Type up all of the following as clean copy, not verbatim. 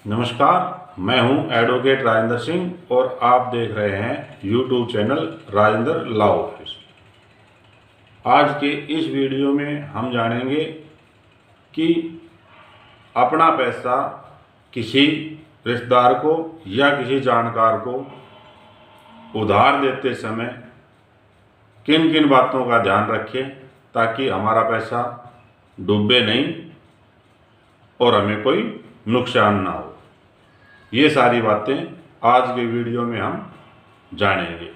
नमस्कार, मैं हूं एडवोकेट राजेंद्र सिंह और आप देख रहे हैं YouTube channel Rajendra law office. आज के इस वीडियो में हम जानेंगे कि अपना पैसा किसी रिश्तेदार को या किसी जानकार को उधार देते समय किन किन बातों का ध्यान रखें ताकि हमारा पैसा डूबे नहीं और हमें कोई नुकसान ना हो। ये सारी बातें आज के वीडियो में हम जानेंगे।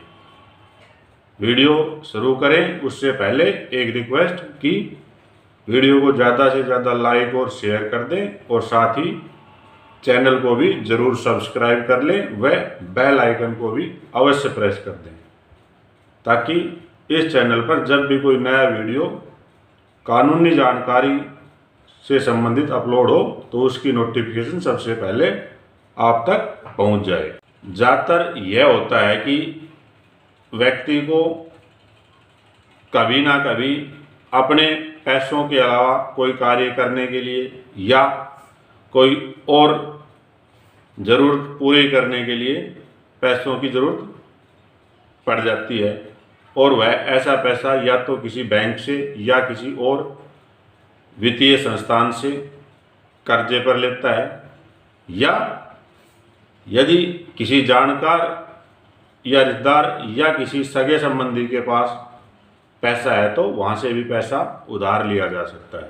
वीडियो शुरू करें उससे पहले एक रिक्वेस्ट कि वीडियो को ज़्यादा से ज़्यादा लाइक और शेयर कर दें और साथ ही चैनल को भी ज़रूर सब्सक्राइब कर लें व बेल आइकन को भी अवश्य प्रेस कर दें ताकि इस चैनल पर जब भी कोई नया वीडियो कानूनी जानकारी से संबंधित अपलोड हो तो उसकी नोटिफिकेशन सबसे पहले आप तक पहुंच जाए। ज़्यादातर यह होता है कि व्यक्ति को कभी ना कभी अपने पैसों के अलावा कोई कार्य करने के लिए या कोई और ज़रूरत पूरी करने के लिए पैसों की ज़रूरत पड़ जाती है और वह ऐसा पैसा या तो किसी बैंक से या किसी और वित्तीय संस्थान से कर्जे पर लेता है या यदि किसी जानकार या रिश्तेदार या किसी सगे संबंधी के पास पैसा है तो वहाँ से भी पैसा उधार लिया जा सकता है।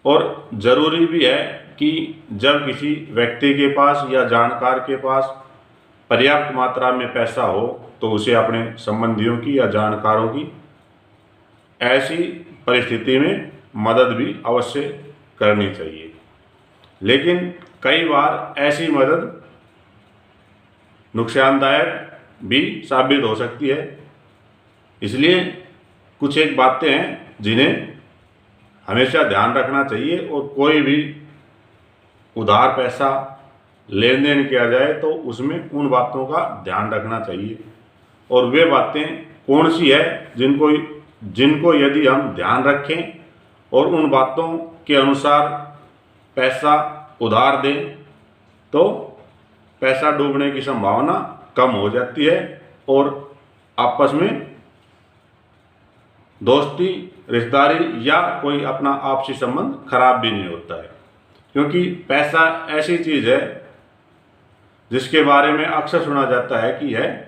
और ज़रूरी भी है कि जब किसी व्यक्ति के पास या जानकार के पास पर्याप्त मात्रा में पैसा हो तो उसे अपने संबंधियों की या जानकारों की ऐसी परिस्थिति में मदद भी अवश्य करनी चाहिए। लेकिन कई बार ऐसी मदद नुकसानदायक भी साबित हो सकती है, इसलिए कुछ एक बातें हैं जिन्हें हमेशा ध्यान रखना चाहिए और कोई भी उधार पैसा लेन देन किया जाए तो उसमें उन बातों का ध्यान रखना चाहिए। और वे बातें कौन सी है जिनको यदि हम ध्यान रखें और उन बातों के अनुसार पैसा उधार दें तो पैसा डूबने की संभावना कम हो जाती है और आपस में दोस्ती, रिश्तेदारी या कोई अपना आपसी संबंध खराब भी नहीं होता है। क्योंकि पैसा ऐसी चीज़ है जिसके बारे में अक्सर सुना जाता है कि यह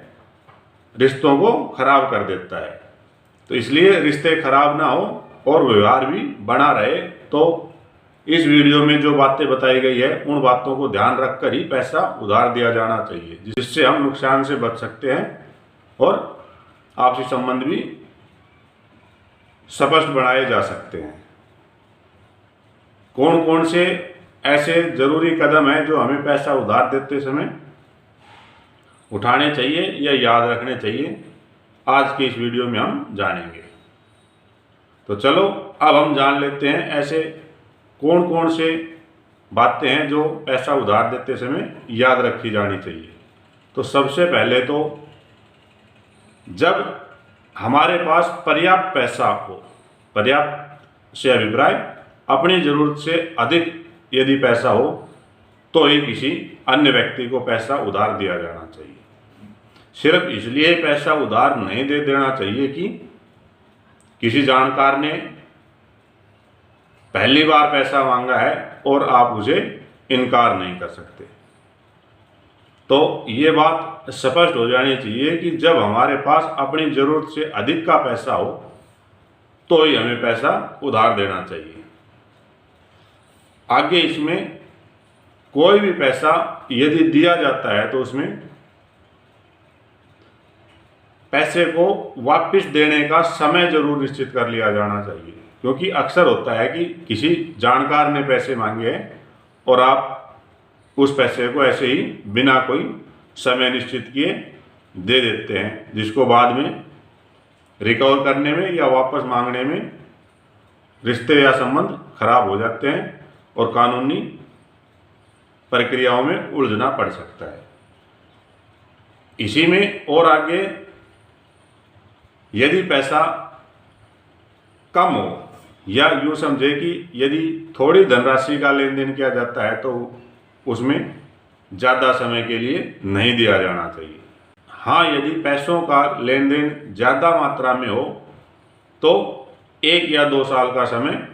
रिश्तों को खराब कर देता है। तो इसलिए रिश्ते खराब ना हो और व्यवहार भी बना रहे तो इस वीडियो में जो बातें बताई गई है उन बातों को ध्यान रखकर ही पैसा उधार दिया जाना चाहिए, जिससे हम नुकसान से बच सकते हैं और आपसी संबंध भी स्पष्ट बनाए जा सकते हैं। कौन कौन से ऐसे ज़रूरी कदम हैं जो हमें पैसा उधार देते समय उठाने चाहिए या याद रखने चाहिए, आज के इस वीडियो में हम जानेंगे। तो चलो अब हम जान लेते हैं ऐसे कौन कौन से बातें हैं जो पैसा उधार देते समय याद रखी जानी चाहिए। तो सबसे पहले तो जब हमारे पास पर्याप्त पैसा हो, पर्याप्त से अभिप्राय अपनी ज़रूरत से अधिक यदि पैसा हो तो ही किसी अन्य व्यक्ति को पैसा उधार दिया जाना चाहिए। सिर्फ इसलिए पैसा उधार नहीं दे देना चाहिए कि किसी जानकार ने पहली बार पैसा मांगा है और आप उसे इनकार नहीं कर सकते। तो ये बात स्पष्ट हो जानी चाहिए कि जब हमारे पास अपनी ज़रूरत से अधिक का पैसा हो तो ही हमें पैसा उधार देना चाहिए। आगे इसमें कोई भी पैसा यदि दिया जाता है तो उसमें पैसे को वापस देने का समय जरूर निश्चित कर लिया जाना चाहिए। क्योंकि अक्सर होता है कि किसी जानकार ने पैसे मांगे हैं और आप उस पैसे को ऐसे ही बिना कोई समय निश्चित किए दे देते हैं, जिसको बाद में रिकवर करने में या वापस मांगने में रिश्ते या संबंध खराब हो जाते हैं और कानूनी प्रक्रियाओं में उलझना पड़ सकता है। इसी में और आगे यदि पैसा कम हो या यूँ समझे कि यदि थोड़ी धनराशि का लेन देन किया जाता है तो उसमें ज़्यादा समय के लिए नहीं दिया जाना चाहिए। हाँ, यदि पैसों का लेन देन ज़्यादा मात्रा में हो तो 1 या 2 साल का समय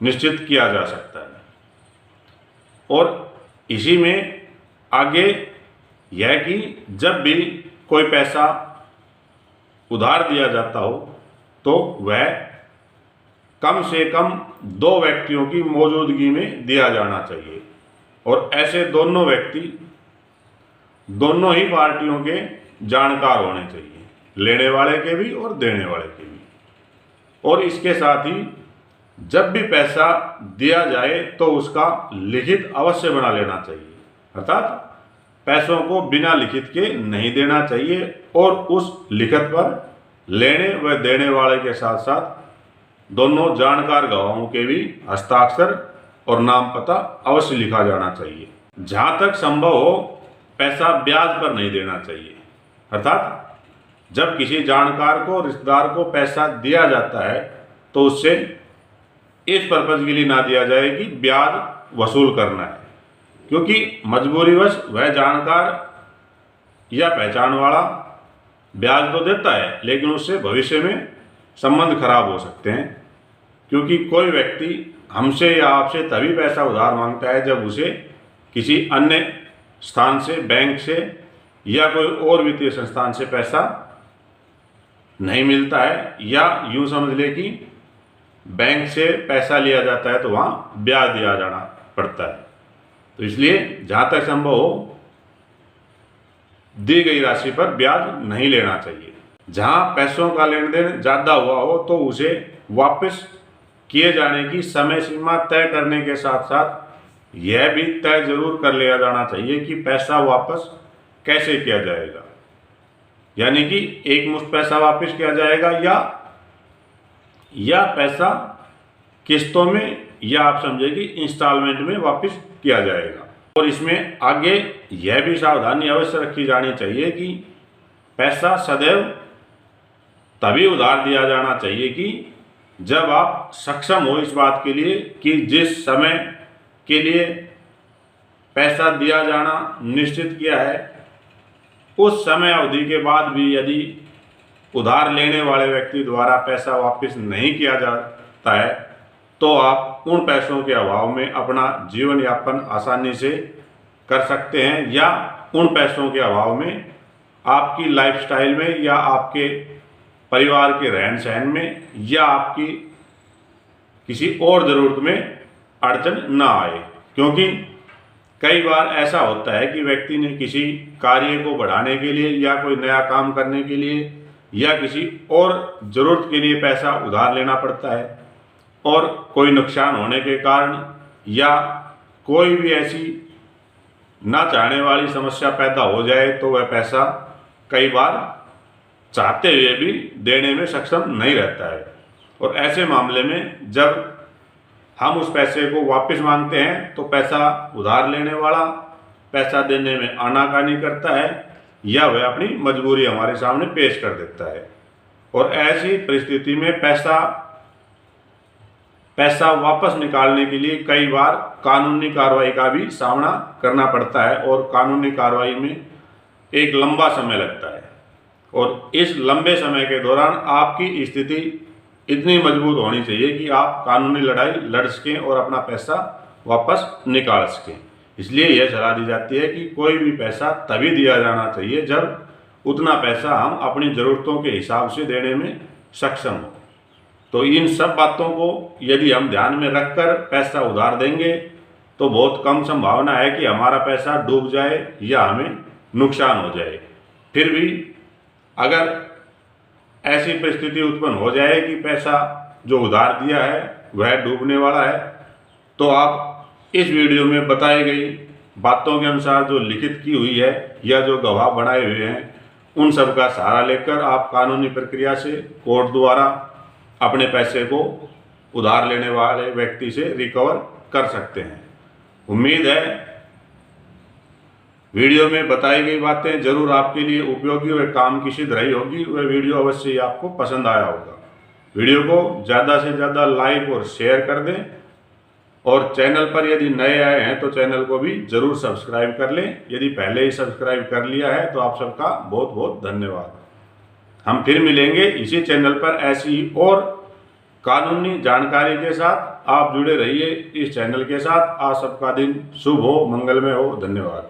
निश्चित किया जा सकता है। और इसी में आगे यह कि जब भी कोई पैसा उधार दिया जाता हो तो वह कम से कम 2 व्यक्तियों की मौजूदगी में दिया जाना चाहिए, और ऐसे दोनों व्यक्ति दोनों ही पार्टियों के जानकार होने चाहिए, लेने वाले के भी और देने वाले के भी। और इसके साथ ही जब भी पैसा दिया जाए तो उसका लिखित अवश्य बना लेना चाहिए, अर्थात पैसों को बिना लिखित के नहीं देना चाहिए, और उस लिखित पर लेने व देने वाले के साथ साथ दोनों जानकार गवाहों के भी हस्ताक्षर और नाम पता अवश्य लिखा जाना चाहिए। जहाँ तक संभव हो पैसा ब्याज पर नहीं देना चाहिए, अर्थात जब किसी जानकार को, रिश्तेदार को पैसा दिया जाता है तो उससे इस पर्पज के लिए ना दिया जाए कि ब्याज वसूल करना है, क्योंकि मजबूरीवश वह जानकार या पहचान वाला ब्याज तो देता है लेकिन उससे भविष्य में संबंध खराब हो सकते हैं, क्योंकि कोई व्यक्ति हमसे या आपसे तभी पैसा उधार मांगता है जब उसे किसी अन्य स्थान से, बैंक से या कोई और वित्तीय संस्थान से पैसा नहीं मिलता है, या यूँ समझ ले कि बैंक से पैसा लिया जाता है तो वहाँ ब्याज दिया जाना पड़ता है। तो इसलिए जहाँ तक संभव हो दी गई राशि पर ब्याज नहीं लेना चाहिए। जहाँ पैसों का लेन देन ज़्यादा हुआ हो तो उसे वापस किए जाने की समय सीमा तय करने के साथ साथ यह भी तय जरूर कर लिया जाना चाहिए कि पैसा वापस कैसे किया जाएगा, यानी कि एक मुश्त पैसा वापस किया जाएगा या पैसा किस्तों में, या आप समझे कि इंस्टॉलमेंट में वापस किया जाएगा। और इसमें आगे यह भी सावधानी अवश्य रखी जानी चाहिए कि पैसा सदैव तभी उधार दिया जाना चाहिए कि जब आप सक्षम हो इस बात के लिए कि जिस समय के लिए पैसा दिया जाना निश्चित किया है उस समय अवधि के बाद भी यदि उधार लेने वाले व्यक्ति द्वारा पैसा वापस नहीं किया जाता है तो आप उन पैसों के अभाव में अपना जीवन यापन आसानी से कर सकते हैं, या उन पैसों के अभाव में आपकी लाइफस्टाइल में या आपके परिवार के रहन सहन में या आपकी किसी और ज़रूरत में अड़चन ना आए। क्योंकि कई बार ऐसा होता है कि व्यक्ति ने किसी कार्य को बढ़ाने के लिए या कोई नया काम करने के लिए या किसी और ज़रूरत के लिए पैसा उधार लेना पड़ता है, और कोई नुकसान होने के कारण या कोई भी ऐसी ना चाहने वाली समस्या पैदा हो जाए तो वह पैसा कई बार चाहते हुए भी देने में सक्षम नहीं रहता है। और ऐसे मामले में जब हम उस पैसे को वापस मांगते हैं तो पैसा उधार लेने वाला पैसा देने में आनाकानी करता है या वह अपनी मजबूरी हमारे सामने पेश कर देता है। और ऐसी परिस्थिति में पैसा वापस निकालने के लिए कई बार कानूनी कार्रवाई का भी सामना करना पड़ता है, और कानूनी कार्रवाई में एक लंबा समय लगता है। और इस लंबे समय के दौरान आपकी स्थिति इतनी मजबूत होनी चाहिए कि आप कानूनी लड़ाई लड़ सकें और अपना पैसा वापस निकाल सकें। इसलिए यह सलाह दी जाती है कि कोई भी पैसा तभी दिया जाना चाहिए जब उतना पैसा हम अपनी ज़रूरतों के हिसाब से देने में सक्षम हो। तो इन सब बातों को यदि हम ध्यान में रखकर पैसा उधार देंगे तो बहुत कम संभावना है कि हमारा पैसा डूब जाए या हमें नुकसान हो जाए। फिर भी अगर ऐसी परिस्थिति उत्पन्न हो जाए कि पैसा जो उधार दिया है वह डूबने वाला है, तो आप इस वीडियो में बताई गई बातों के अनुसार जो लिखित की हुई है या जो गवाह बनाए हुए हैं उन सब का सहारा लेकर आप कानूनी प्रक्रिया से कोर्ट द्वारा अपने पैसे को उधार लेने वाले व्यक्ति से रिकवर कर सकते हैं। उम्मीद है वीडियो में बताई गई बातें जरूर आपके लिए उपयोगी व काम की सिद्ध रही होगी। वह वीडियो अवश्य ही आपको पसंद आया होगा। वीडियो को ज़्यादा से ज़्यादा लाइक और शेयर कर दें और चैनल पर यदि नए आए हैं तो चैनल को भी जरूर सब्सक्राइब कर लें। यदि पहले ही सब्सक्राइब कर लिया है तो आप सबका बहुत बहुत धन्यवाद। हम फिर मिलेंगे इसी चैनल पर ऐसी और कानूनी जानकारी के साथ। आप जुड़े रहिए इस चैनल के साथ। आप सबका दिन शुभ हो, मंगलमय हो। धन्यवाद।